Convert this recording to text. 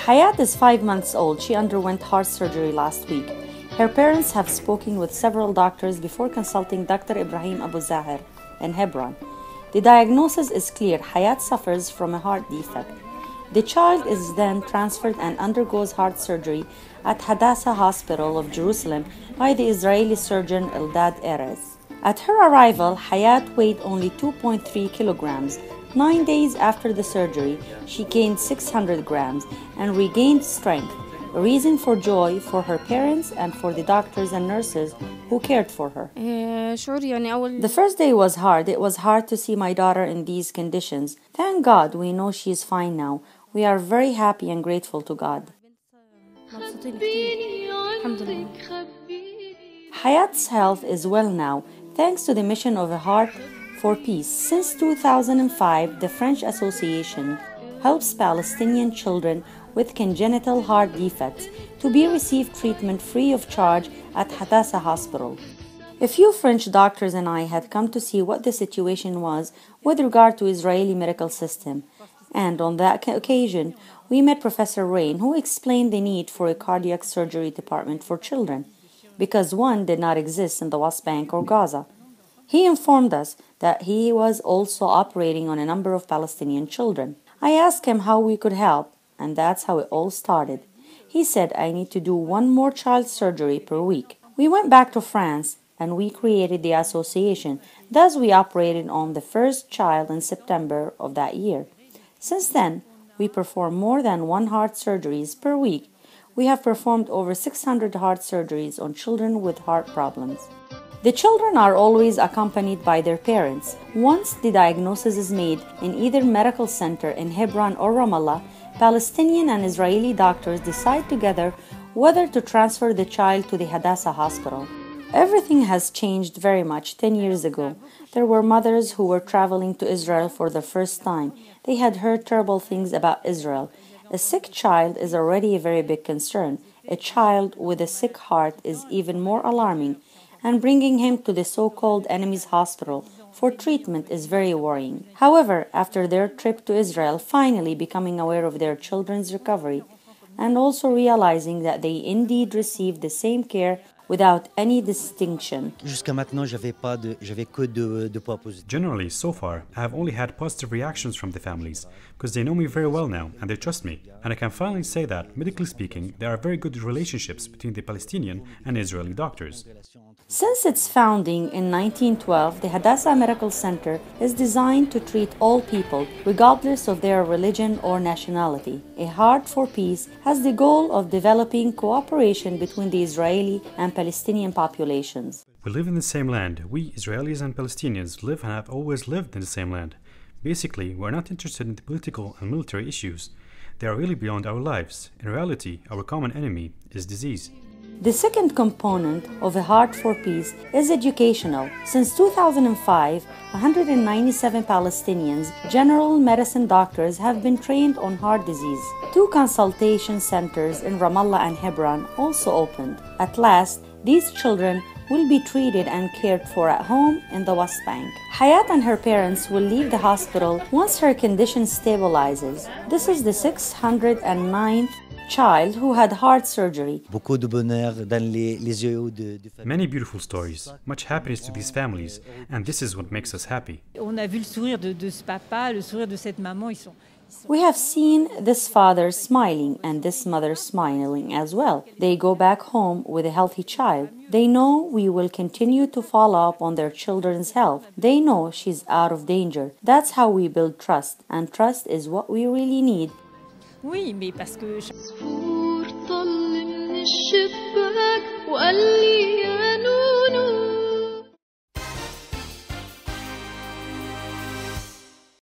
Hayat is 5 months old. She underwent heart surgery last week. Her parents have spoken with several doctors before consulting Dr. Ibrahim Abu Zahir in Hebron. The diagnosis is clear. Hayat suffers from a heart defect. The child is then transferred and undergoes heart surgery at Hadassah Hospital of Jerusalem by the Israeli surgeon Eldad Erez. At her arrival, Hayat weighed only 2.3 kilograms. 9 days after the surgery, she gained 600 grams and regained strength, a reason for joy for her parents and for the doctors and nurses who cared for her. The first day was hard. It was hard to see my daughter in these conditions. Thank God we know she is fine now. We are very happy and grateful to God. Hayat's health is well now, thanks to the mission of a Heart for Peace. Since 2005, the French Association helps Palestinian children with congenital heart defects to receive treatment free of charge at Hadassah Hospital. A few French doctors and I had come to see what the situation was with regard to Israeli medical system, and on that occasion we met Professor Rain, who explained the need for a cardiac surgery department for children, because one did not exist in the West Bank or Gaza. He informed us that he was also operating on a number of Palestinian children. I asked him how we could help, and that's how it all started. He said I need to do one more child surgery per week. We went back to France and we created the association. Thus we operated on the first child in September of that year. Since then, we perform more than 1 heart surgeries per week. We have performed over 600 heart surgeries on children with heart problems. The children are always accompanied by their parents. Once the diagnosis is made in either medical center in Hebron or Ramallah, Palestinian and Israeli doctors decide together whether to transfer the child to the Hadassah Hospital. Everything has changed very much 10 years ago. There were mothers who were traveling to Israel for the first time. They had heard terrible things about Israel. A sick child is already a very big concern. A child with a sick heart is even more alarming, and bringing him to the so-called enemy's hospital for treatment is very worrying. However, after their trip to Israel, finally becoming aware of their children's recovery, and also realizing that they indeed received the same care without any distinction. Generally, so far, I have only had positive reactions from the families, because they know me very well now and they trust me. And I can finally say that, medically speaking, there are very good relationships between the Palestinian and Israeli doctors. Since its founding in 1912, the Hadassah Medical Center is designed to treat all people, regardless of their religion or nationality. A Heart for Peace has the goal of developing cooperation between the Israeli and Palestinian populations. We live in the same land. We, Israelis and Palestinians, live and have always lived in the same land. Basically, we're not interested in the political and military issues. They are really beyond our lives. In reality, our common enemy is disease. The second component of A Heart for Peace is educational. Since 2005, 197 Palestinians, general medicine doctors, have been trained on heart disease. 2 consultation centers in Ramallah and Hebron also opened. At last, these children will be treated and cared for at home in the West Bank. Hayat and her parents will leave the hospital once her condition stabilizes. This is the 609th child who had heart surgery. Many beautiful stories, much happiness to these families, and this is what makes us happy. We have seen this father smiling and this mother smiling as well. They go back home with a healthy child. They know we will continue to follow up on their children's health. They know she's out of danger. That's how we build trust, and trust is what we really need. Oui, mais parce que